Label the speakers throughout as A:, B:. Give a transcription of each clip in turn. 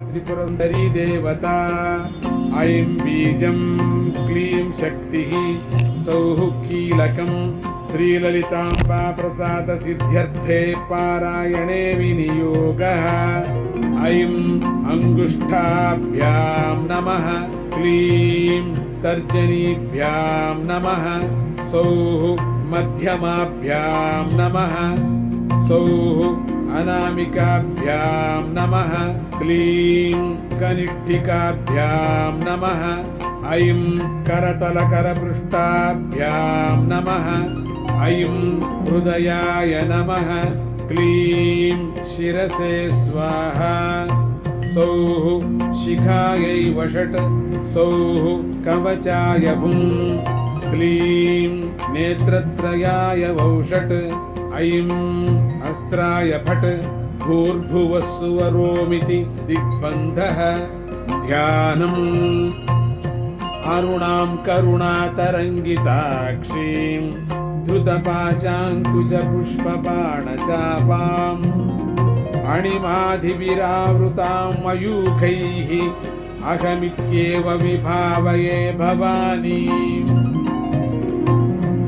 A: त्रिपुरन्दरी देवता ऐं बीजं क्लीं शक्तिः सौः कीलकं श्रीललिताम्बा प्रसाद सिद्ध्यर्थे पारायणे विनियोगः। ऐं अंगुष्ठाभ्यां नमः क्लीं तर्जनीभ्यां नमः सौः मध्यमाभ्यां नमः सौः अनामिकाभ्यां नमः क्लीं कनिष्ठिकाभ्यां नमः। ऐं करतलकरपृष्ठाभ्यां नमः ऐं हृदयाय नमः क्लीं शिरसे स्वाहा सौः शिखायै वषट् सौः कवचाय भुं क्लीं नेत्रत्रयाय वौषट् ऐं अस्त्राय फट् भूर्भुवः सुवरोमिति दिग्बन्धः। ध्यानम् अरुणां करुणातरङ्गिताक्षीं धृतपाशाङ्कुशपुष्पबाणचापाम् अणिमाधिविरावृतां मयूखैः अहमित्येव विभावये भवानीम्।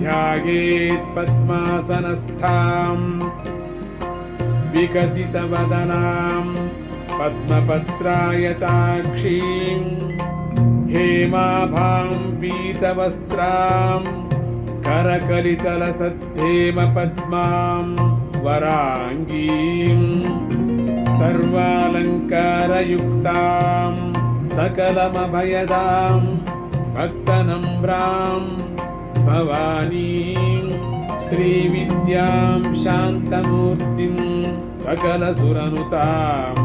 A: ध्यायेत् पद्मासनस्थां विकसितवदनां पद्मपत्रायताक्षीं हेमाभां पीतवस्त्रां करकलितलसद्धेमपद्मां वराङ्गीं सर्वालङ्कारयुक्तां सकलमभयदां भक्तनम्रां भवानीं श्रीविद्यां शान्तमूर्तिं सकलसुरनुतां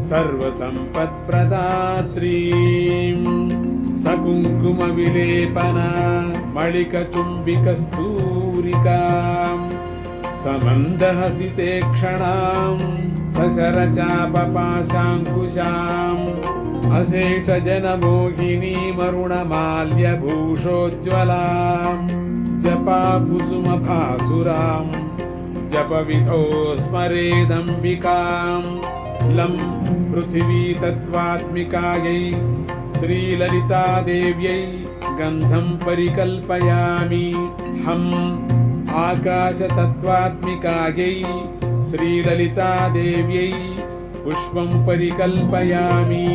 A: सर्वसम्पत्प्रदात्रीं सकुङ्कुमविलेपना मणिकचुम्बिकस्तूरिकां समन्दहसिते क्षणां सशरचापपाशाङ्कुशाम् अशेषजनमोहिनीमरुणमाल्यभूषोज्ज्वलां जपाकुसुमभासुरां जपविधौ स्मरेदम्बिकां लं पृथिवीतत्त्वात्मिकायै श्रीललितादेव्यै गन्धं परिकल्पयामि। हम् आकाशतत्त्वात्मिकायै श्रीललितादेव्यै पुष्पं परिकल्पयामि।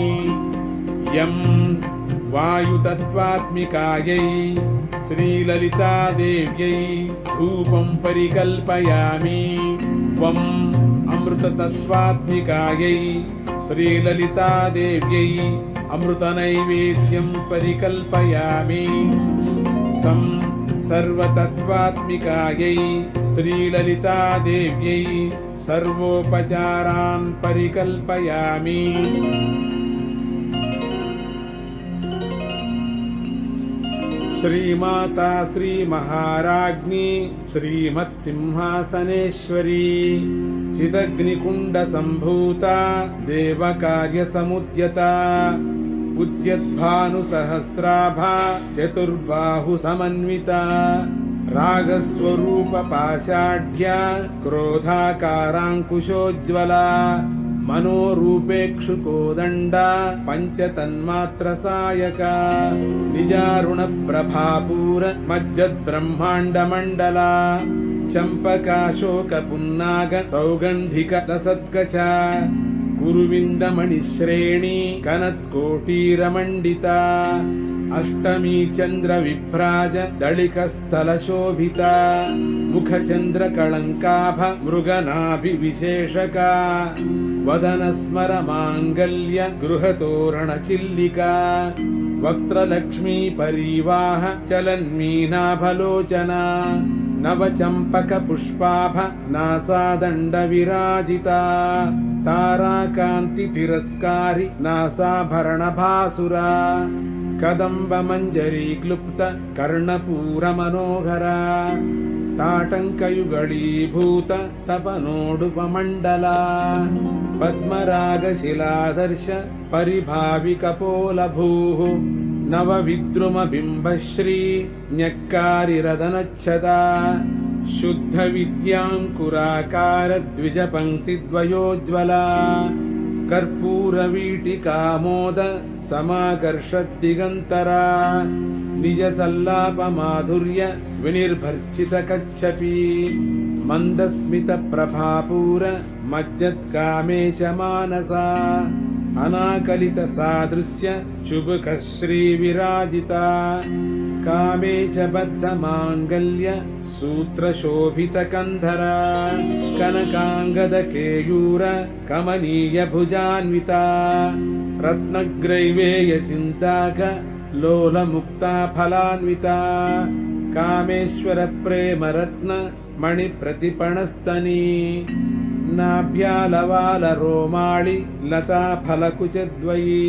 A: यं वायुतत्त्वात्मिकायै श्रीललितादेव्यै धूपं परिकल्पयामि। वं अमृततत्त्वात्मिकायै श्रीललितादेव्यै अमृतनैवेद्यं परिकल्पयामि। सं सर्वतत्त्वात्मिकायै श्रीललितादेव्यै सर्वोपचारान् परिकल्पयामि। श्रीमाता श्रीमहाराज्ञी श्रीमत्सिंहासनेश्वरी चिदग्निकुण्डसम्भूता देवकार्यसमुद्यता उद्यद्भानुसहस्राभा चतुर्बाहुसमन्विता रागस्वरूपपाषाढ्या क्रोधाकाराङ्कुशोज्ज्वला मनोरूपेक्षुकोदण्डा पञ्चतन्मात्रसायका निजारुणप्रभापूर मज्जद्ब्रह्माण्डमण्डला चम्पकाशोकपुन्नाग सौगन्धिकलसत्कचा कुरुविन्दमणिश्रेणी कनत्कोटीरमण्डिता अष्टमी चन्द्रविभ्राज दलिकस्थलशोभिता मुखचन्द्रकळङ्काभ मृगनाभिविशेषका वदनस्मरमाङ्गल्य गृहतोरणचिल्लिका वक्त्रलक्ष्मी परीवाह चलन्मीनाभलोचना नवचम्पकपुष्पाभ नासादण्डविराजिता ताराकान्तितिरस्कारि नासाभरणभासुरा कदम्बमञ्जरीक्लुप्त कर्णपूरमनोहरा ताटङ्कयुगळीभूत तपनोडुपमण्डला पद्मरागशिलादर्श परिभाविकपोलभूः नवविद्रुमबिम्बश्री न्यक्कारिरदनच्छदा शुद्धविद्याङ्कुराकार द्विजपङ्क्तिद्वयोज्ज्वला कर्पूरवीटिकामोद समाकर्षद्दिगन्तरा निजसल्लापमाधुर्य विनिर्भर्चितकच्छपी मन्दस्मितप्रभापूर मज्जत्कामेशमानसा अनाकलितसादृश्य चुबुकश्रीविराजिता कामेशबद्धमाङ्गल्य सूत्रशोभितकन्धरा कनकाङ्गदकेयूर कमनीयभुजान्विता रत्नग्रैवेयचिन्ताक लोलमुक्ता फलान्विता कामेश्वरप्रेमरत्न मणिप्रतिपणस्तनी नाभ्यालवालरोमाळि लताफलकुचद्वयी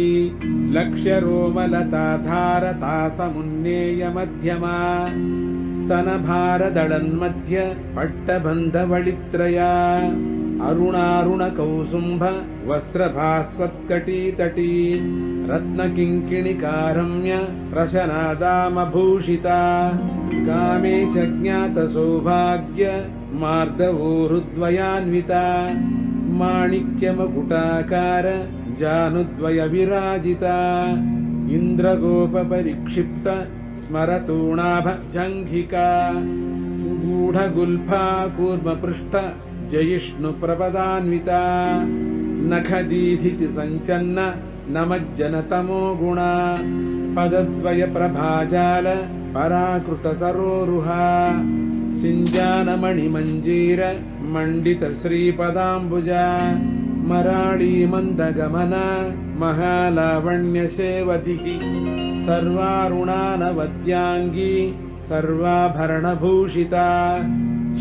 A: लक्ष्यरोमलताधारतासमुन्नेयमध्यमा स्तनभारदळन्मध्य पट्टबन्धवळित्रया अरुणारुणकौसुम्भ वस्त्रभास्वत्कटीतटी रत्नकिङ्किणिकारम्य रशनादामभूषिता कामेशज्ञातसौभाग्य मार्दवोरुद्वयान्विता माणिक्यमकुटाकार जानुद्वयविराजिता इन्द्रगोपपरिक्षिप्त स्मरतूणाभ जङ्घिका गूढगुल्फा कूर्मपृष्ठ जयिष्णुप्रपदान्विता नखदीधिति सञ्चन्न नमज्जनतमो गुणा पदद्वयप्रभाजाल पराकृतसरोरुहा सिञ्जानमणिमञ्जीर मण्डितश्रीपदाम्बुजा मराळीमन्दगमन महालावण्यसेवधिः सर्वारुणानवद्याङ्गी सर्वाभरणभूषिता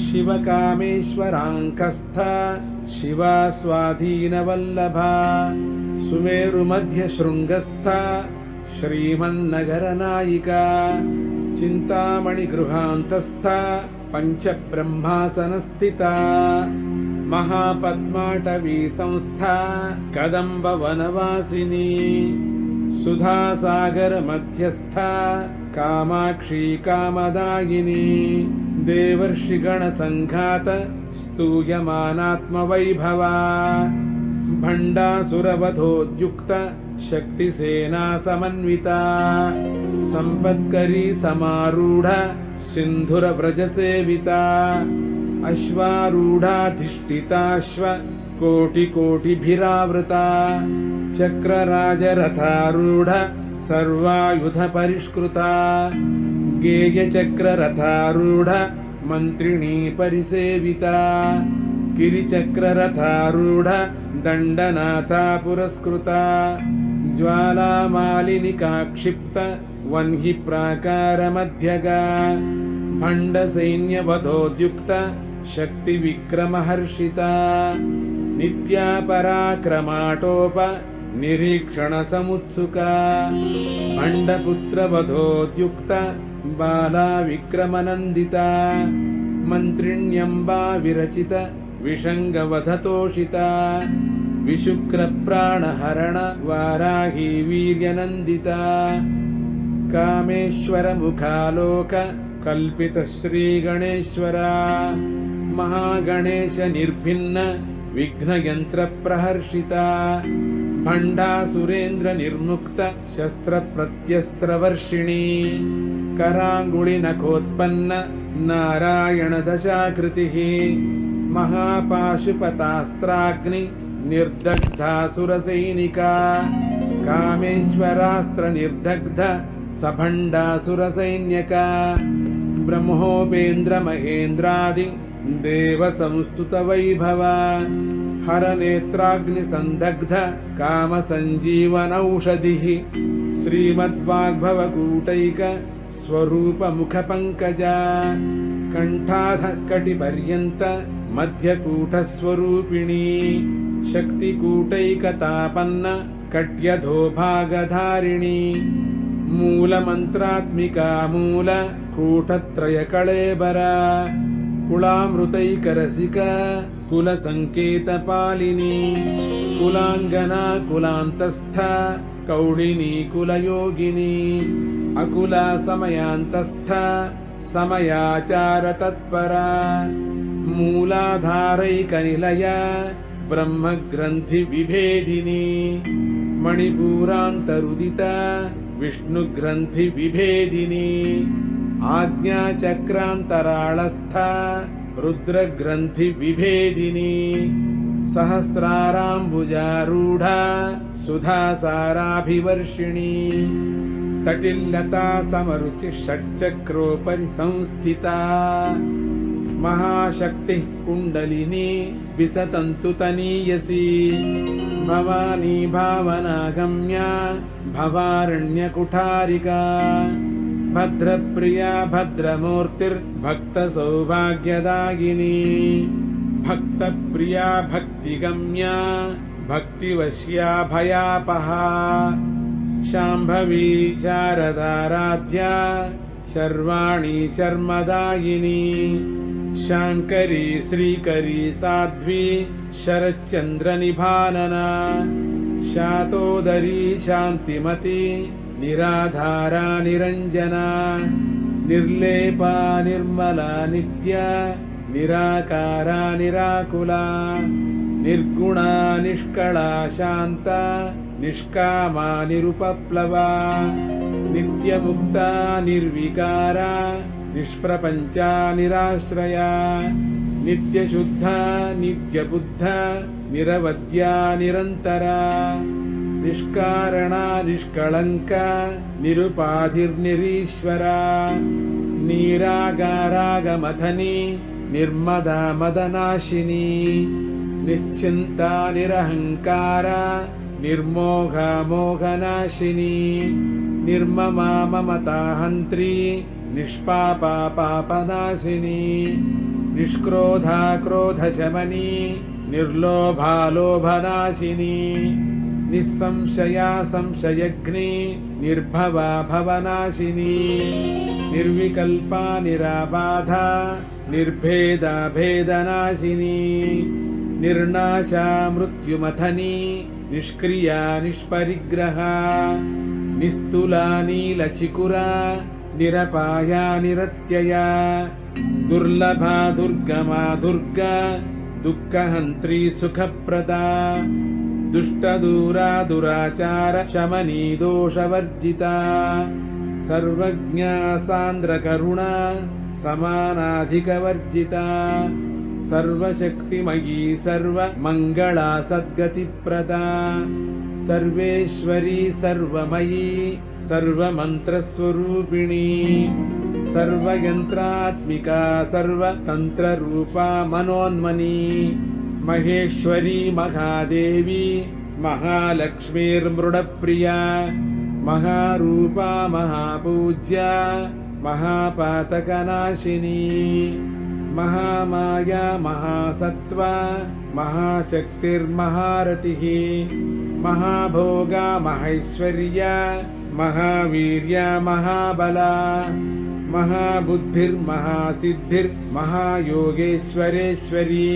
A: शिवकामेश्वराङ्कस्था शिवा स्वाधीनवल्लभा सुमेरुमध्यशृङ्गस्था श्रीमन्नगरनायिका चिन्तामणिगृहान्तस्था पञ्चब्रह्मासनस्थिता महापद्माटवी संस्था कदम्बवनवासिनी सुधासागरमध्यस्था कामाक्षी कामदायिनी देवर्षिगणसङ्घात स्तूयमानात्मवैभवा भण्डासुरवधोद्युक्त शक्तिसेना समन्विता सम्पत्करी समारूढ सिन्धुरव्रजसेविता अश्वारूढाधिष्ठिताश्व कोटिकोटिभिरावृता चक्रराजरथारूढ सर्वायुधपरिष्कृता गेयचक्ररथारूढ मन्त्रिणी परिसेविता गिरिचक्ररथारूढ दण्डनाथा पुरस्कृता ज्वालामालिनिकाक्षिप्त वह्नि प्राकारमध्यगा भण्डसैन्यवधोद्युक्त शक्तिविक्रमहर्षिता नित्या पराक्रमाटोप निरीक्षणसमुत्सुका भण्डपुत्रवधोद्युक्त बाला विक्रमनन्दिता मन्त्रिण्यम्बा विरचित विषङ्गवधतोषिता विशुक्रप्राणहरण वाराही वीर्यनन्दिता कामेश्वरमुखालोक कल्पित श्रीगणेश्वरा महागणेश निर्भिन्न विघ्नयन्त्रप्रहर्षिता भण्डासुरेन्द्र निर्मुक्त शस्त्रप्रत्यस्त्रवर्षिणी कराङ्गुलिनखोत्पन्न नारायणदशाकृतिः महापाशुपतास्त्राग्नि निर्दग्धासुरसैनिका कामेश्वरास्त्र निर्दग्ध सभण्डासुरसैन्यका ब्रह्मोपेन्द्र महेन्द्रादि देवसंस्तुतवैभवा हरनेत्राग्निसन्दग्ध कामसञ्जीवनौषधिः श्रीमद्वाग्भवकूटैक स्वरूपमुखपङ्कजा कण्ठाधकटिपर्यन्त मध्यकूटस्वरूपिणी शक्तिकूटैकतापन्न कट्यधोभागधारिणी मूलमन्त्रात्मिका मूलकूटत्रयकळेबरा कुलामृतैकरसिका कुलसङ्केतपालिनी कुलाङ्गना कुलान्तस्था कौडिनी कुलयोगिनी अकुला समयान्तस्था समयाचारतत्परा मूलाधारैकनिलया ब्रह्मग्रन्थिविभेदिनी मणिपूरान्तरुदिता विष्णुग्रन्थिविभेदिनी आज्ञाचक्रान्तराळस्था रुद्रग्रन्थिविभेदिनी सहस्राराम्बुजारूढा सुधासाराभिवर्षिणी तटिल्लता समरुचि षट्चक्रोपरि संस्थिता महाशक्तिः कुण्डलिनी विसतन्तु तनीयसी भवानी भावनागम्या भवारण्यकुठारिका भद्रप्रिया भद्रमूर्तिर्भक्तसौभाग्यदायिनी भक्तप्रिया भक्तिगम्या भक्तिवश्या भयापहा शाम्भवी शारदाराध्या शर्वाणी शर्मदायिनी शाङ्करी श्रीकरी साध्वी शरच्चन्द्रनिभानना शातोदरी शान्तिमती निराधारा निरञ्जना निर्लेपा निर्मला नित्या निराकारा निराकुला निर्गुणा निष्कला शान्ता निष्कामा निरुपप्लवा नित्यमुक्ता निर्विकारा निष्प्रपञ्चा निराश्रया नित्यशुद्धा नित्यबुद्धा निरवद्या निरन्तरा निष्कारणा निष्कळङ्का निरुपाधिर्निरीश्वरा निरागारागमथनी निर्मदा मदनाशिनी निश्चिन्ता निरहङ्कारा निर्मोघा मोघनाशिनी निर्ममा ममताहन्त्री निष्पापा पापनाशिनी निष्क्रोधा क्रोधशमनी निर्लोभा लोभनाशिनी निस्संशया संशयग्नि निर्भवा भवनाशिनी निर्विकल्पा निराबाधा निर्भेदा भेदनाशिनी निर्नाशा मृत्युमथनी निष्क्रिया निष्परिग्रहा निस्तुला नीलचिकुरा निरपाया निरत्यया दुर्लभा दुर्गमा दुर्गा दुःखहन्त्री सुखप्रदा दुष्टदूरा दुराचार शमनी दोषवर्जिता सर्वज्ञा सान्द्रकरुणा समानाधिकवर्जिता सर्वशक्तिमयी सर्वमङ्गला सद्गतिप्रदा सर्वेश्वरी सर्वमयी सर्वमन्त्रस्वरूपिणी सर्वयन्त्रात्मिका सर्वतन्त्ररूपा मनोन्मनी महेश्वरी महादेवी महालक्ष्मीर्मृडप्रिया महारूपा महापूज्या महापातकनाशिनी महामाया महासत्त्वा महाशक्तिर्महारतिः महाभोगा महैश्वर्या महावीर्या महाबला महाबुद्धिर्महासिद्धिर्महायोगेश्वरेश्वरी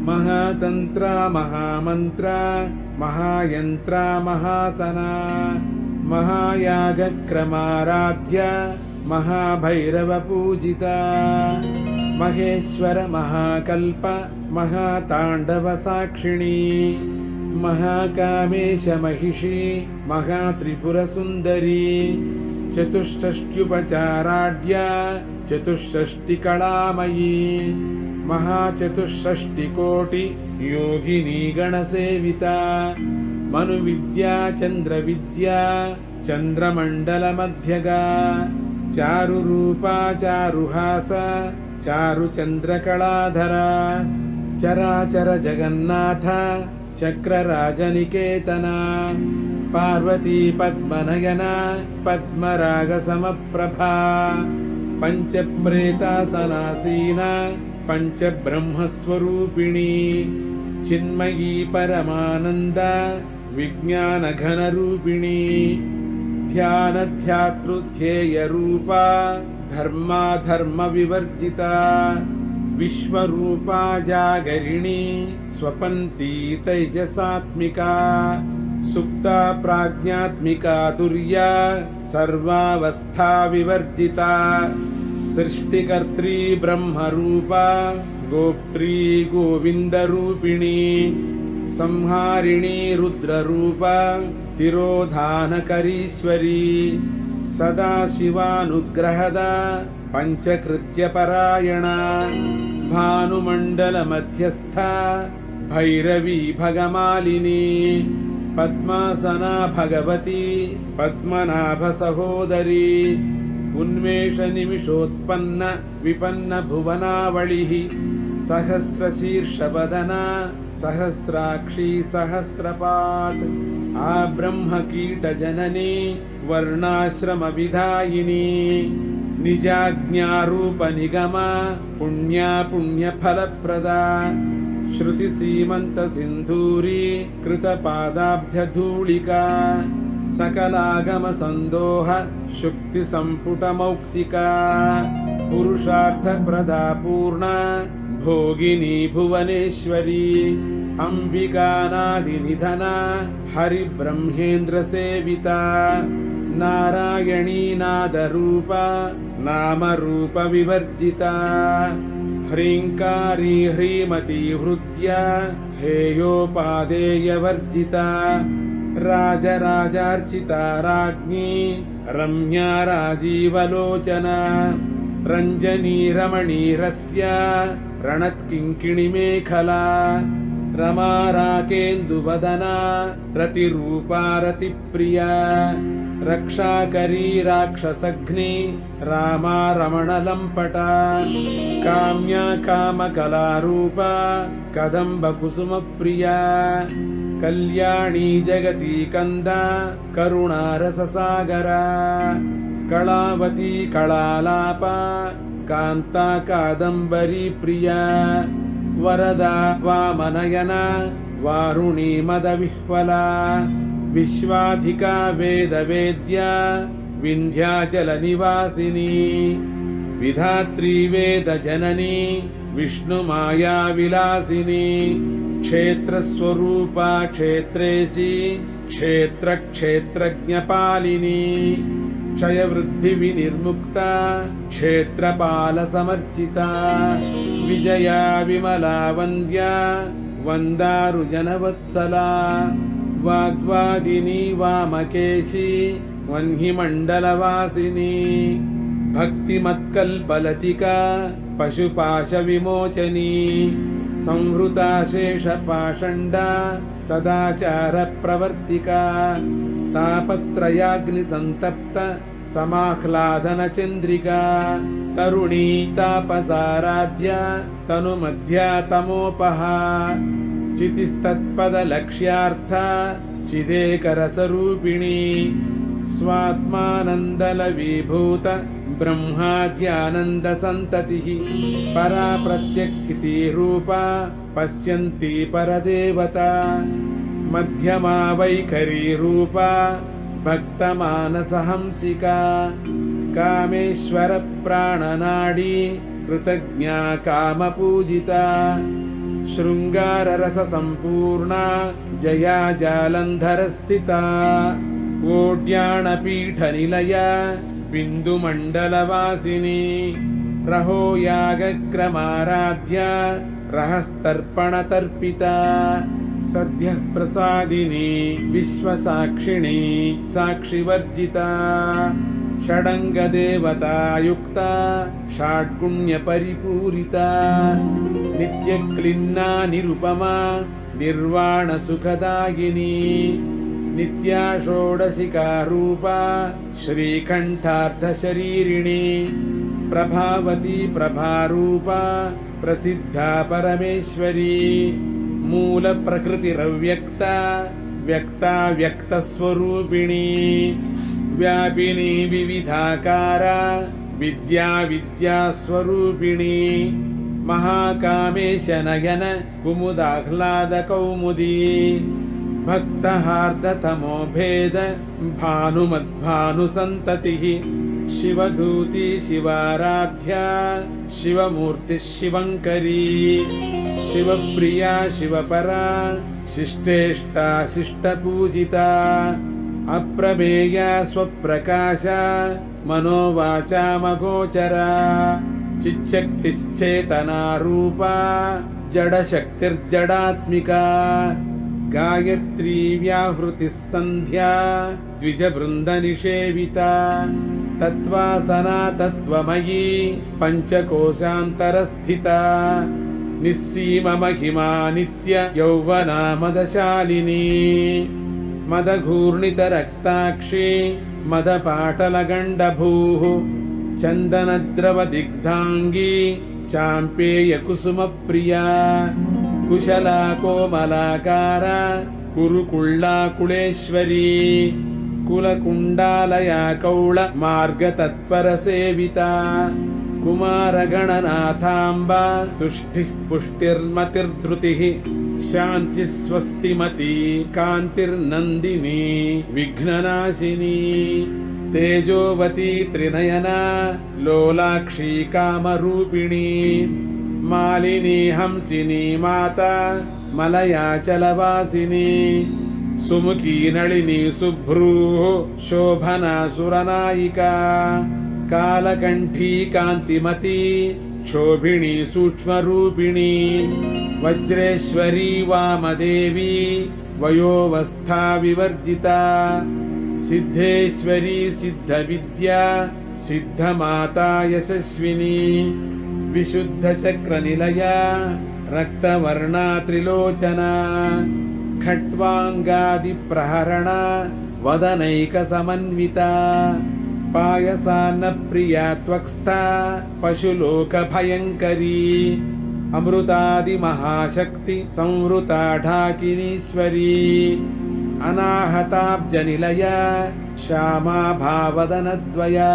A: महातन्त्रा महामन्त्रा महायन्त्रा महासना महायागक्रमाराध्या महाभैरवपूजिता महेश्वर महाकल्प महाताण्डवसाक्षिणी महाकामेश महिषी महात्रिपुरसुन्दरी चतुष्षष्ट्युपचाराढ्या चतुष्षष्टिकलामयी महाचतुष्षष्टिकोटि योगिनी गणसेविता मनुविद्या चन्द्रविद्या चन्द्रमण्डलमध्यगा चारुरूपा चारुहास चारुचन्द्रकलाधरा चराचर जगन्नाथ चक्रराजनिकेतना पार्वती पद्मनयना पद्मरागसमप्रभा पञ्चप्रेतासनासीना पञ्चब्रह्मस्वरूपिणी चिन्मयी परमानन्द विज्ञानघनरूपिणी ध्यानध्यातृध्येयरूपा धर्माधर्मविवर्जिता विश्वरूपा जागरिणी स्वपन्ती तैजसात्मिका सुप्ता प्राज्ञात्मिका तुर्या सर्वावस्था विवर्जिता सृष्टिकर्त्री ब्रह्मरूपा गोप्त्री गोविन्दरूपिणी संहारिणी रुद्ररूपा तिरोधानकरीश्वरी सदाशिवानुग्रहदा पञ्चकृत्यपरायणा भानुमण्डलमध्यस्था भैरवी भगमालिनी पद्मासना भगवती पद्मनाभसहोदरी उन्मेषनिमिषोत्पन्न विपन्न भुवनावलिः सहस्रशीर्षवदना सहस्राक्षी सहस्रपात् आब्रह्मकीटजननी वर्णाश्रमविधायिनी निजाज्ञारूपनिगमा पुण्या पुण्यफलप्रदा श्रुतिसीमन्तसिन्धूरी कृतपादाब्जधूलिका सकलागमसन्दोह शुक्तिसम्पुटमौक्तिका पुरुषार्थप्रदा पूर्णा भोगिनी भुवनेश्वरी अम्बिकानादिनिधना हरिब्रह्मेन्द्रसेविता नारायणी नादरूपा नामरूपविवर्जिता ह्रीङ्कारी ह्रीमती हृद्या हेयोपादेयवर्जिता राजराजार्चिता राज्ञी रम्या राजीवलोचना रञ्जनी रमणीरस्या रणत्किङ्किणिमेखला रमा राकेन्दुवदना रतिरूपा रतिप्रिया रक्षाकरी राक्षसघ्नी रामा रमणलम्पटा काम्या कामकलारूपा कदम्बकुसुमप्रिया कल्याणी जगती कंदा करुणारससागरा कलावती कलालापा कान्ता कादम्बरी प्रिया वरदा वामनयना वारुणी मदविह्वला विश्वाधिका वेदवेद्या विन्ध्याचलनिवासिनी विधात्री वेदजननी विष्णुमायाविलासिनी क्षेत्रस्वरूपा क्षेत्रेशी क्षेत्रक्षेत्रज्ञपालिनी क्षयवृद्धिविनिर्मुक्ता क्षेत्रपालसमर्चिता विजया विमला वन्द्या वन्दारुजनवत्सला वाग्वादिनी वामकेशी वह्निमण्डलवासिनी भक्तिमत्कल्पलतिका पशुपाशविमोचनी संहृता शेषपाषण्डा सदाचारप्रवर्तिका तापत्रयाग्निसन्तप्त समाह्लादनचन्द्रिका तरुणी तापसाराध्या तनुमध्या तमोपहा चितिस्तत्पदलक्ष्यार्था चिदेकरसरूपिणी स्वात्मानन्दलवीभूत ब्रह्माद्यानन्दसन्ततिः परा प्रत्यक्षितिरूपा पश्यन्ती परदेवता मध्यमा वैखरीरूपा भक्तमानसहंसिका कामेश्वरप्राणनाडी कृतज्ञा कामपूजिता शृङ्गाररससम्पूर्णा जया जालन्धरस्थिता ओड्याणपीठनिलया बिन्दुमण्डलवासिनी रहो यागक्रमाराध्या रहस्तर्पणतर्पिता सद्यः प्रसादिनी विश्वसाक्षिणी साक्षिवर्जिता षडङ्गदेवतायुक्ता षड्गुण्यपरिपूरिता नित्यक्लिन्ना निरुपमा निर्वाणसुखदायिनी नित्या षोडशिकारूपा श्रीकण्ठार्धशरीरिणी प्रभावती प्रभारूपा प्रसिद्धा परमेश्वरी मूलप्रकृतिरव्यक्ता व्यक्ता व्यक्तस्वरूपिणी व्यापिनी विविधाकारा विद्या विद्यास्वरूपिणी महाकामेशनयन कुमुदाह्लादकौमुदी भक्तहार्दतमो भेद भानुमद्भानुसन्ततिः शिवधूती शिवाराध्या शिवमूर्तिः शिवङ्करी शिवप्रिया शिवपरा शिष्टेष्टा शिष्टपूजिता अप्रमेया स्वप्रकाशा मनोवाचामगोचरा चिच्छक्तिश्चेतना रूपा जडशक्तिर्जडात्मिका गायत्री व्याहृतिः सन्ध्या द्विजवृन्दनिषेविता तत्त्वासना तत्त्वमयी पञ्चकोशान्तरस्थिता निस्सीममहिमा नित्य यौवना मदशालिनी मदघूर्णितरक्ताक्षी मदपाटलगण्डभूः चन्दनद्रवदिग्धाङ्गी चाम्पेयकुसुमप्रिया कुशला कोमलाकारा कुरुकुळ्ळाकुळेश्वरी कुलकुण्डालया कौळमार्गतत्परसेविता कुमारगणनाथाम्बा तुष्टिः पुष्टिर्मतिर्धृतिः शान्तिः स्वस्तिमती कान्तिर्नन्दिनी विघ्ननाशिनी तेजोवती त्रिनयना लोलाक्षी कामरूपिणी मालिनी हंसिनी माता मलयाचलवासिनी सुमुखी नलिनी शुभ्रूः शोभना सुरनायिका कालकण्ठी कान्तिमती क्षोभिणी सूक्ष्मरूपिणी वज्रेश्वरी वामदेवी वयोवस्था विवर्जिता सिद्धेश्वरी सिद्धविद्या सिद्धमाता यशस्विनी विशुद्धचक्रनिलया रक्तवर्णा त्रिलोचना खट्वाङ्गादिप्रहरणा वदनैकसमन्विता पायसान्नप्रिया त्वक्स्था पशुलोकभयङ्करी अमृतादिमहाशक्ति संवृता ढाकिनीश्वरी अनाहताब्जनिलया श्यामा भावदनद्वया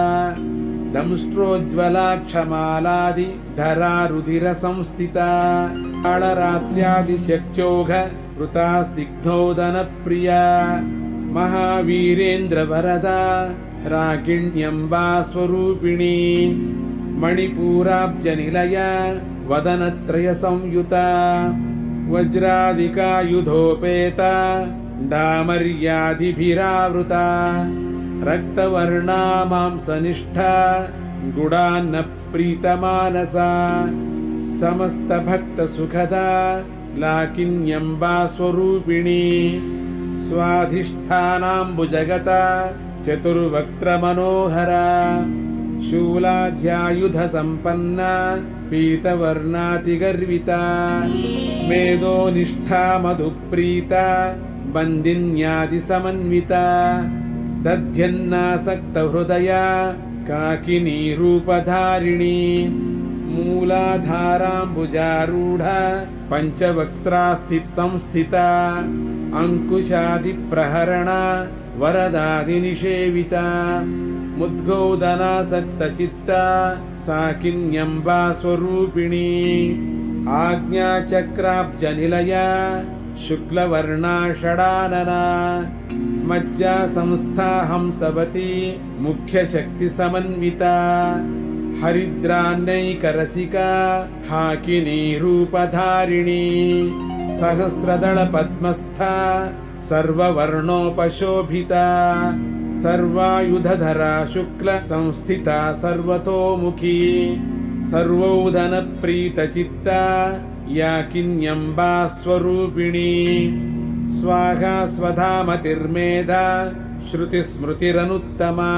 A: दंष्ट्रोज्ज्वलाक्षमालादि धरा रुधिरसंस्थिता कालरात्र्यादिशक्त्योघ वृता स्निग्धोदनप्रिया महावीरेन्द्रवरदा रागिण्यम्बा स्वरूपिणी मणिपूराब्जनिलया वदनत्रयसंयुता वज्रादिकायुधोपेता डामर्यादिभिरावृता रक्तवर्णा मांसनिष्ठा गुडान्नप्रीतमानसा समस्तभक्तसुखदा लाकिन्यम्बा स्वरूपिणी स्वाधिष्ठानाम्बुजगता चतुर्वक्त्रमनोहरा शूलाध्यायुधसम्पन्ना पीतवर्णातिगर्विता मेधोनिष्ठा मधुप्रीता बन्दिन्यादिसमन्विता दध्यन्नासक्तहृदया काकिनी रूपधारिणी मूलाधाराम्बुजारूढा पञ्चवक्त्रास्थिता अंकुशादिप्रहरणा वरदादिनिषेविता मुद्गौदनासक्तचित्ता साकिन्यम्बा स्वरूपिणी आज्ञाचक्राब्जनिलया शुक्लवर्णा षडानना मज्जा संस्था हंसवती मुख्यशक्तिसमन्विता हरिद्रान्नैकरसिका हाकिनी रूपधारिणी सहस्रदलपद्मस्था सर्ववर्णोपशोभिता सर्वायुधधरा शुक्लसंस्थिता सर्वतोमुखी सर्वौधनप्रीतचित्ता याकिन्यम्बा स्वरूपिणी स्वाहा स्वधामतिर्मेधा श्रुतिस्मृतिरनुत्तमा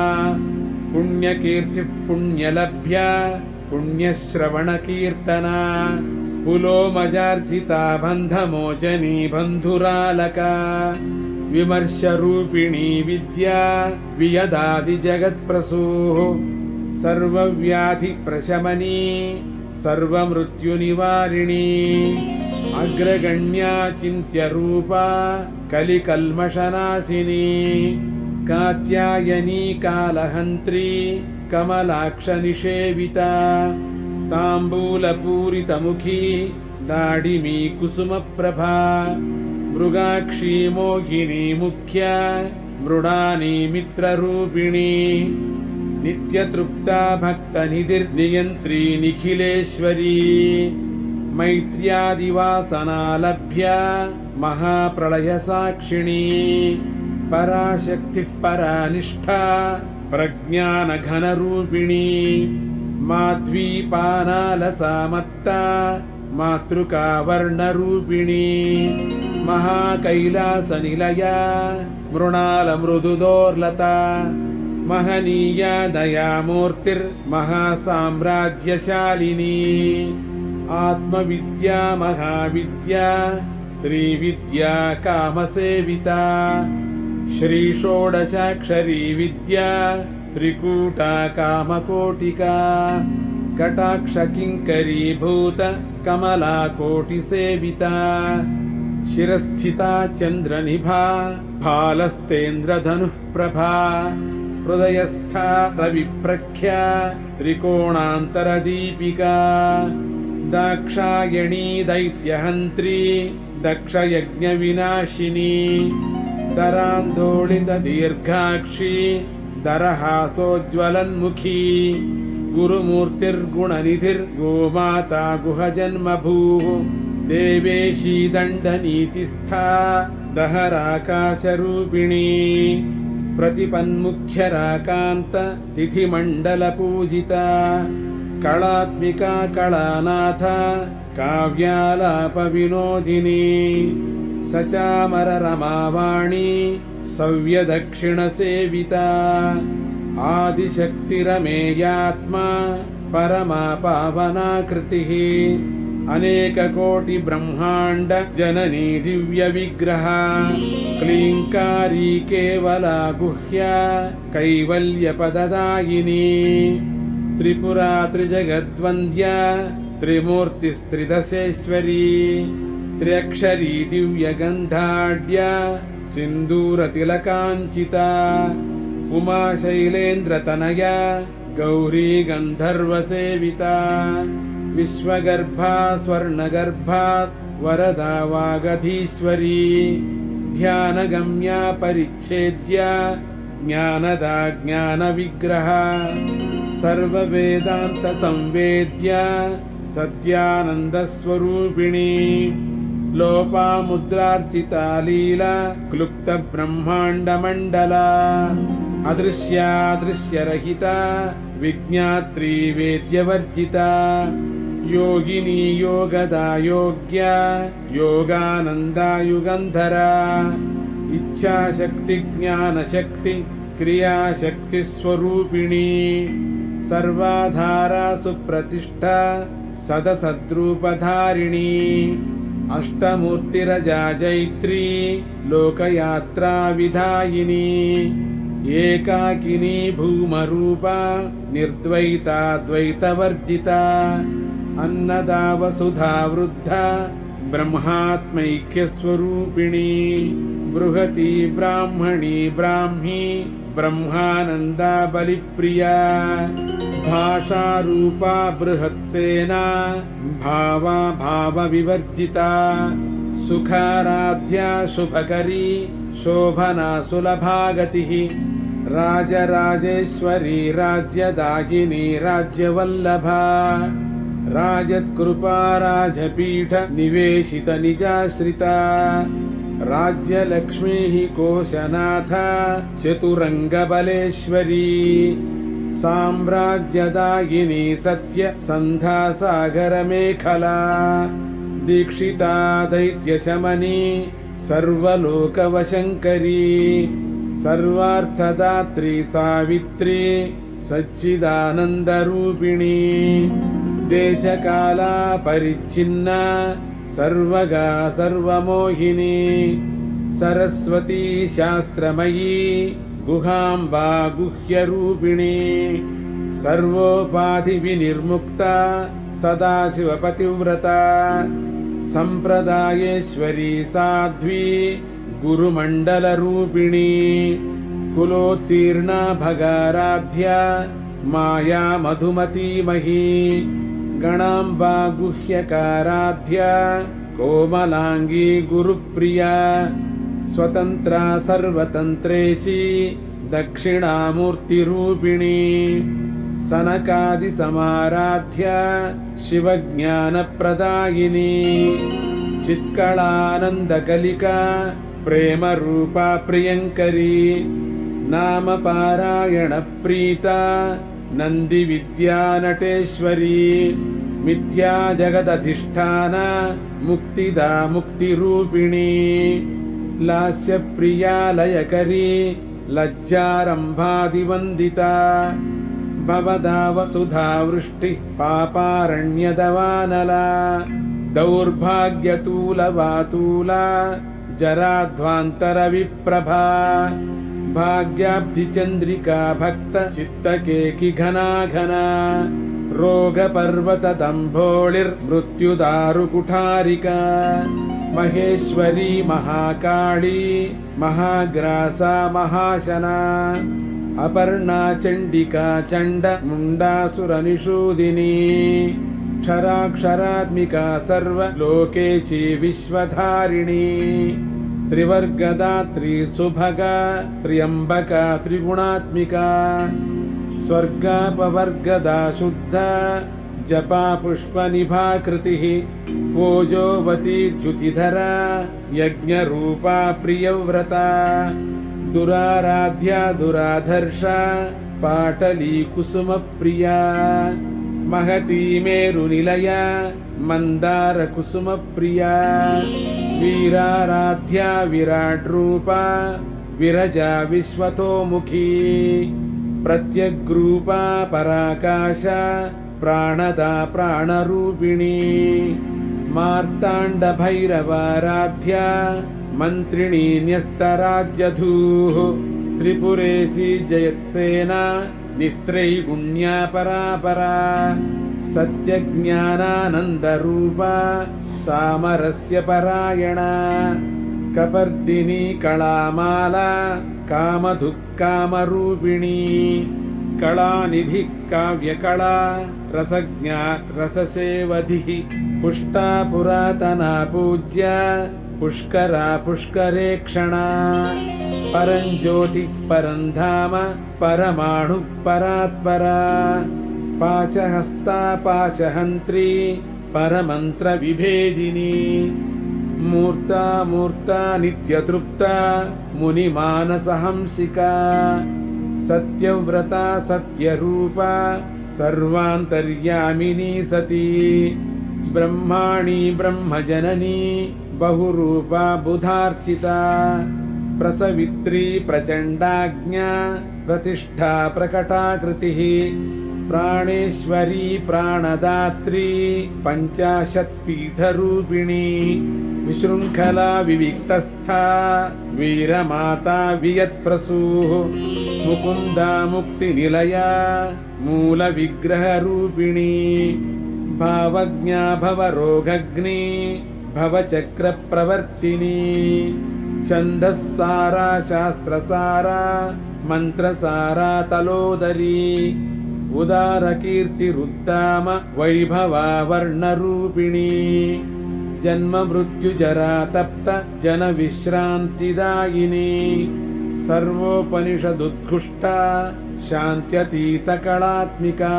A: पुण्यकीर्तिः पुण्यलभ्या पुण्यश्रवणकीर्तना पुलोमजार्जिता बन्धमोचनी बन्धुरालका विमर्शरूपिणी विद्या वियदादिजगत्प्रसूः सर्वव्याधिप्रशमनी सर्वमृत्युनिवारिणी अग्रगण्या चिन्त्यरूपा कलिकल्मषनाशिनी कात्यायनी कालहन्त्री कमलाक्षनिषेविता ताम्बूलपूरितमुखी दाडिमी कुसुमप्रभा मृगाक्षी मोहिनी मुख्या मृडानी मित्ररूपिणी नित्यतृप्ता भक्तनिधिर्नियन्त्री निखिलेश्वरी मैत्र्यादिवासनालभ्या महाप्रलयसाक्षिणी पराशक्तिः परानिष्ठा प्रज्ञानघनरूपिणी माध्वीपानालसामत्ता मातृकावर्णरूपिणी महाकैलासनिलया मृणालमृदुदोर्लता महनीया दयामूर्तिर्महासाम्राज्यशालिनी आत्मविद्या महाविद्या श्रीविद्या कामसेविता श्रीषोडशाक्षरी विद्या त्रिकूटा कामकोटिका कटाक्षकिङ्करीभूत कमलाकोटिसेविता शिरस्थिता चन्द्रनिभा भालस्तेन्द्रधनुः प्रभा हृदयस्था रविप्रख्या त्रिकोणान्तरदीपिका दाक्षायणी दैत्यहन्त्री दक्षयज्ञविनाशिनी दरान्दोलितदीर्घाक्षी दरहासोज्ज्वलन्मुखी गुरुमूर्तिर्गुणनिधिर्गोमाता गुहजन्मभूः देवेशी दण्डनीतिस्था दहराकाशरूपिणी प्रतिपन्मुख्यराकान्त तिथिमण्डलपूजिता कलात्मिका कलानाथ काव्यालापविनोदिनी सचामररमावाणी सव्यदक्षिणसेविता आदिशक्तिरमेयात्मा परमा पावनाकृतिः अनेककोटिब्रह्माण्ड जननी दिव्यविग्रहा क्लीङ्कारी केवला गुह्या कैवल्यपददायिनी त्रिपुरा त्रिजगद्वन्द्या त्रिमूर्तिस्त्रिदशेश्वरी त्र्यक्षरी दिव्यगन्धाढ्या सिन्दूरतिलकाञ्चिता उमाशैलेन्द्रतनया गौरी गन्धर्वसेविता विश्वगर्भा स्वर्णगर्भा वरदा वागधीश्वरी ध्यानगम्या परिच्छेद्या ज्ञानदा ज्ञानविग्रहा सर्ववेदान्तसंवेद्या सत्यानन्दस्वरूपिणी लोपामुद्रार्चिता लीला क्लुप्तब्रह्माण्डमण्डला अदृश्यादृश्यरहिता विज्ञात्री वेद्यवर्जिता योगिनी योगदा योग्या योगानन्दा युगन्धरा इच्छाशक्ति ज्ञानशक्ति क्रियाशक्तिस्वरूपिणी सर्वाधारा सुप्रतिष्ठा सदसद्रूपधारिणी अष्टमूर्तिरजा जैत्री लोकयात्रा विधायिनी एकाकिनी भूमरूपा निर्द्वैता द्वैतवर्जिता अन्नदा वसुधा वृद्धा ब्रह्मात्मैक्यस्वरूपिणी बृहती ब्राह्मणी ब्राह्मी ब्रह्मानन्दा बलिप्रिया भाषारूपा बृहत्सेना भावा भावविवर्जिता सुखाराध्या शुभकरी शोभना सुलभागतिः राजराजेश्वरी राज्यदायिनी राज्यवल्लभा राजत्कृपा राजपीठ निवेशित निजाश्रिता राज्यलक्ष्मीः कोशनाथा चतुरङ्गबलेश्वरी साम्राज्यदायिनी सत्य सन्ध्यासागरमेखला दीक्षिता दैत्यशमनी सर्वलोकवशङ्करी सर्वार्थदात्री सावित्री सच्चिदानन्दरूपिणी देशकाला परिच्छिन्ना सर्वगा सर्वमोहिनी सरस्वती शास्त्रमयी गुहाम्बा गुह्यरूपिणी सर्वोपाधिविनिर्मुक्ता सदाशिवपतिव्रता सम्प्रदायेश्वरी साध्वी गुरुमण्डलरूपिणी कुलोत्तीर्णा भगाराध्या माया मधुमतीमही गणाम्बा गुह्यकाराध्या कोमलांगी गुरुप्रिया स्वतंत्रा सर्वतंत्रेशी दक्षिणामूर्तिरूपिणी सनकादिसमाराध्या शिवज्ञानप्रदायिनी चित्कलानन्दकलिका प्रेमरूपा प्रियङ्करी नामपारायणप्रीता नन्दिविद्यानटेश्वरी मिथ्या जगदधिष्ठान मुक्तिदा मुक्तिरूपिणी लास्यप्रिया लयकरी लज्जारम्भादिवन्दिता भवदावसुधावृष्टिः पापारण्यदवानला दौर्भाग्यतूलवातूला जराध्वान्तरविप्रभा भाग्याब्धिचन्द्रिका भक्तचित्तकेकि घना घना रोगपर्वतदम्भोळिर्मृत्युदारुकुठारिका महेश्वरी महाकाली महाग्रासा महाशना अपर्णा चण्डिका चण्डमुण्डासुरनिषूदिनी क्षराक्षरात्मिका सर्वलोकेशी विश्वधारिणी त्रिवर्गदात्री सुभगा त्र्यम्बका त्रिगुणात्मिका स्वर्गापवर्गदा शुद्धा जपा पुष्पनिभाकृतिः ओजोवती द्युतिधरा यज्ञरूपा प्रियव्रता दुराराध्या दुराधर्षा पाटली कुसुमप्रिया महती मेरुनिलया मन्दारकुसुमप्रिया वीराराध्या विराट्रूपा विरजा विश्वतोमुखी प्रत्यग्रूपा पराकाशा प्राणदा प्राणरूपिणी मार्ताण्डभैरवाराध्या मन्त्रिणी न्यस्तराज्यधूः त्रिपुरेशी जयत्सेना निस्त्रैगुण्या परापरा सत्यज्ञानानन्दरूपा सामरस्य परायणा कपर्दिनी कलामाला कामधुक्कामरूपिणी कलानिधिः काव्यकला रसज्ञा रससेवधिः पुष्टा पुरातना पूज्या पुष्करा पुष्करेक्षणा परञ्ज्योतिः परन्धाम परमाणुः परात्परा पाशहस्ता पाशहन्त्री परमन्त्रविभेदिनी मूर्ता मूर्ता नित्यतृप्ता मुनिमानसहंसिका सत्यव्रता सत्यरूपा सर्वान्तर्यामिनी सती ब्रह्माणी ब्रह्मजननी बहुरूपा बुधार्चिता प्रसवित्री प्रचण्डाज्ञा प्रतिष्ठा प्रकटाकृतिः प्राणेश्वरी प्राणदात्री पञ्चाशत्पीठरूपिणी विशृङ्खला विविक्तस्था वीरमाता वियत्प्रसूः मुकुन्दा मुक्तिनिलया मूलविग्रहरूपिणी भावज्ञा भवरोगग्नी भवचक्रप्रवर्तिनी छन्दस्सारा शास्त्रसारा मन्त्रसारा तलोदरी उदारकीर्तिरुद्दाम वैभवा वर्णरूपिणी जन्ममृत्युजरा तप्त जनविश्रान्तिदायिनी सर्वोपनिषदुद्घुष्टा शान्त्यतीतकलात्मिका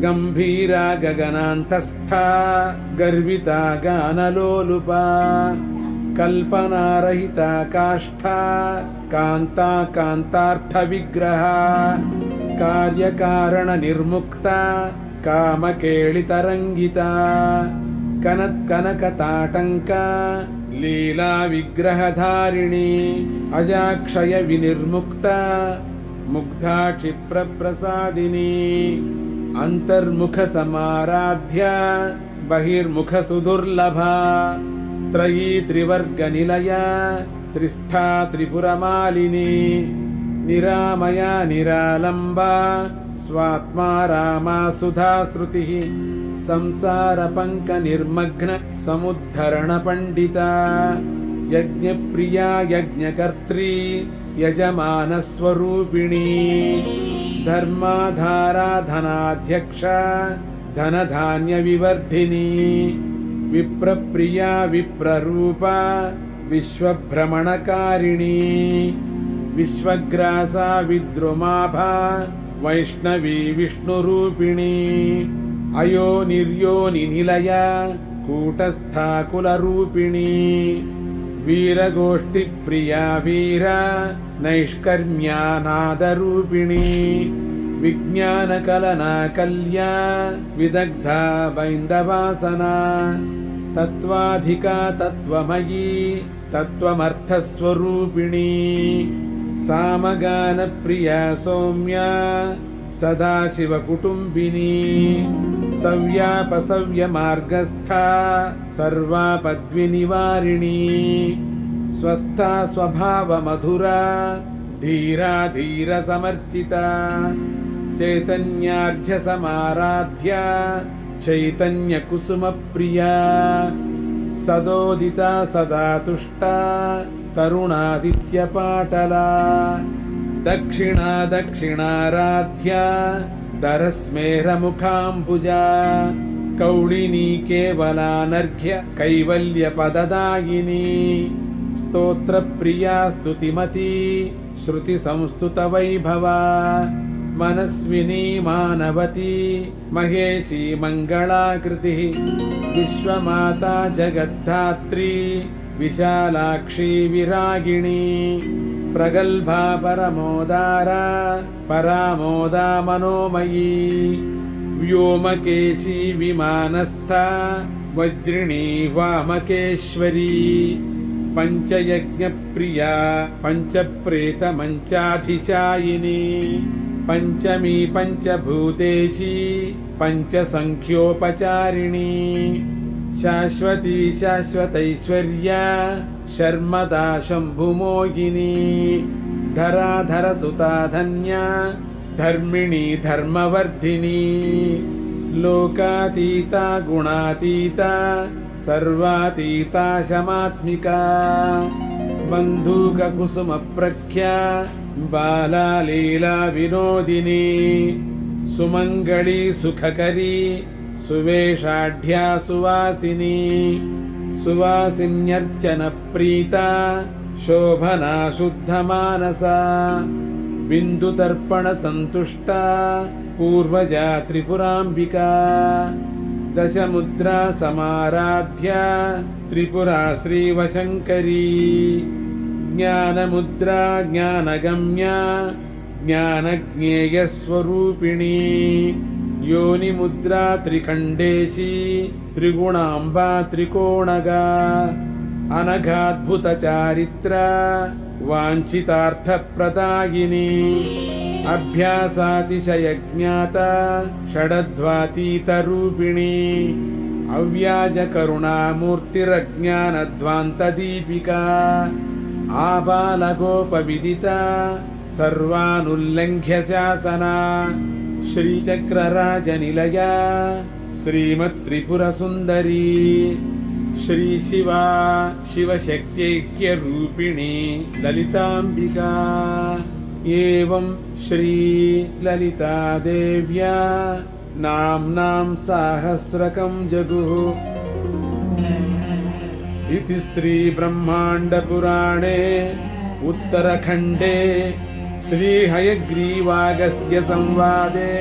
A: गम्भीरा गगनान्तस्था गर्विता गानलोलुपा कल्पनारहिता काष्ठा कान्ता कान्तार्थविग्रहा कार्यकारणनिर्मुक्ता कामकेलितरङ्गिता कनत्कनकताटङ्का लीलाविग्रहधारिणी अजाक्षयविनिर्मुक्ता मुग्धा क्षिप्रप्रसादिनी अन्तर्मुखसमाराध्या बहिर्मुखसुदुर्लभा त्रयी त्रिवर्गनिलया त्रिस्था त्रिपुरमालिनी निरामया निरालम्बा स्वात्मा रामा सुधाश्रुतिः संसारपङ्कनिर्मग्न समुद्धरणपण्डिता यज्ञप्रिया यज्ञकर्त्री यजमानस्वरूपिणी धर्माधारा धनाध्यक्षा धनधान्यविवर्धिनी विप्रप्रिया विप्ररूपा विश्वभ्रमणकारिणी विश्वग्रासा विद्रुमाभा वैष्णवी विष्णुरूपिणी अयो निर्योनिनिलया कूटस्था कुलरूपिणी वीरगोष्ठिप्रिया वीरा नैष्कर्म्यानादरूपिणी विज्ञानकलना कल्या विदग्धा बैन्दवासना तत्त्वाधिका तत्त्वमयी तत्त्वमर्थस्वरूपिणी सामगानप्रिया सौम्या सदाशिवकुटुम्बिनी सव्यापसव्यमार्गस्था सर्वापद्विनिवारिणी स्वस्था स्वभावमधुरा धीरा धीरसमर्चिता चैतन्यार्घ्यसमाराध्या चैतन्यकुसुमप्रिया सदोदिता सदा तुष्टा तरुणादित्यपाटला दक्षिणा दक्षिणाराध्या दरस्मेरमुखाम्बुजा कौलिनी केवलानर्घ्य कैवल्यपददायिनी स्तोत्रप्रिया स्तुतिमती श्रुतिसंस्तुतवैभवा मनस्विनी मानवती महेशी मङ्गलाकृतिः विश्वमाता जगद्धात्री विशालाक्षी विरागिणी प्रगल्भा परमोदारा परामोदा मनोमयी व्योमकेशी विमानस्था वज्रिणी वामकेश्वरी पञ्चयज्ञप्रिया पञ्चप्रेतमञ्चाधिशायिनी पञ्चमी पञ्चभूतेशी पञ्चसङ्ख्योपचारिणी शाश्वती शाश्वतैश्वर्या शर्मदा शम्भुमोहिनी धराधरसुता धन्या धर्मिणी धर्मवर्धिनी लोकातीता गुणातीता सर्वातीता शमात्मिका बन्धूककुसुमप्रख्या बाला लीला विनोदिनी सुमङ्गली सुखकरी सुवेशाढ्या सुवासिनी सुवासिन्यर्चनप्रीता शोभना शुद्धमानसा बिन्दुतर्पणसन्तुष्टा पूर्वजा त्रिपुराम्बिका दशमुद्रा समाराध्या त्रिपुरा श्रीवशङ्करी ज्ञानमुद्रा ज्ञानगम्या ज्ञानज्ञेयस्वरूपिणी योनिमुद्रा त्रिखण्डेशी त्रिगुणाम्बा त्रिकोणगा अनघाद्भुतचारित्रा वाञ्छितार्थप्रदायिनी अभ्यासातिशयज्ञाता षडध्वातीतरूपिणी अव्याजकरुणामूर्तिरज्ञानध्वान्तदीपिका आबालगोपविदिता सर्वानुल्लङ्घ्य शासना श्रीचक्रराजनिलया श्रीमत्त्रिपुरसुन्दरी श्रीशिवा शिवशक्त्यैक्यरूपिणी ललिताम्बिका एवं श्रीललितादेव्या नाम्नां सहस्रकं जगुः इति श्रीब्रह्माण्डपुराणे उत्तरखण्डे श्रीहयग्रीवागस्त्य संवादे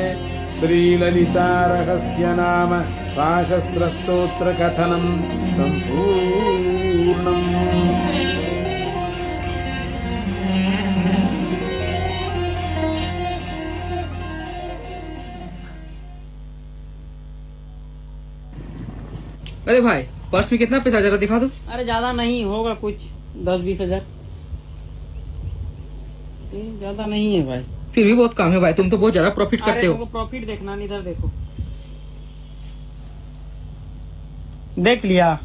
A: श्रीललितारहस्य नाम सहस्रस्तोत्रकथनं सम्पूर्णम्।
B: अरे भाई पर्स में कितना पैसा जरा दिखा दो।
C: अरे ज्यादा नहीं होगा, कुछ 10-20 हजार, ज्यादा नहीं है भाई।
B: फिर भी बहुत कम है भाई, तुम तो बहुत ज्यादा प्रॉफिट करते हो।
C: प्रॉफिट देखना, इधर देखो, देख लिया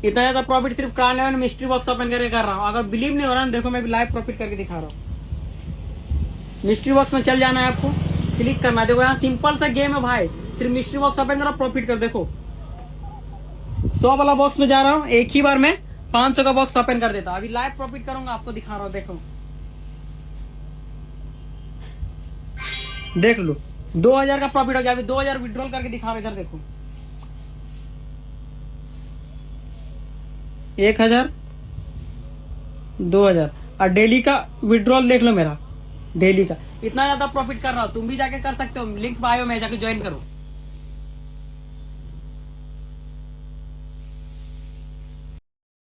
C: इतना ज्यादा प्रॉफिट सिर्फ कार्ड में मिस्ट्री बॉक्स ओपन करके कर रहा हूँ। अगर बिलीव नहीं हो रहा, देखो मैं भी लाइव प्रॉफिट करके दिखा रहा हूँ। मिस्ट्री बॉक्स में चल जाना है, आपको क्लिक करना है। देखो यहाँ सिंपल सा गेम है भाई, सिर्फ मिस्ट्री बॉक्स ओपन करो, प्रॉफिट कर। देखो 100 वाला बॉक्स में जा रहा हूँ, एक ही बार में 500 का बॉक्स ओपन कर देता। अभी लाइव प्रॉफिट करूंगा, आपको दिखा रहा हूँ। देखो देख लो, 2000 का प्रॉफिट हो गया। अभी 2000 विड्रॉल करके दिखा रहा हूँ। इधर देखो 1000, 2000 और डेली का विड्रॉल देख लो मेरा, डेली का इतना ज्यादा प्रॉफिट कर रहा हूँ। तुम भी जाके कर सकते हो, लिंक बायो में जाके ज्वाइन करो।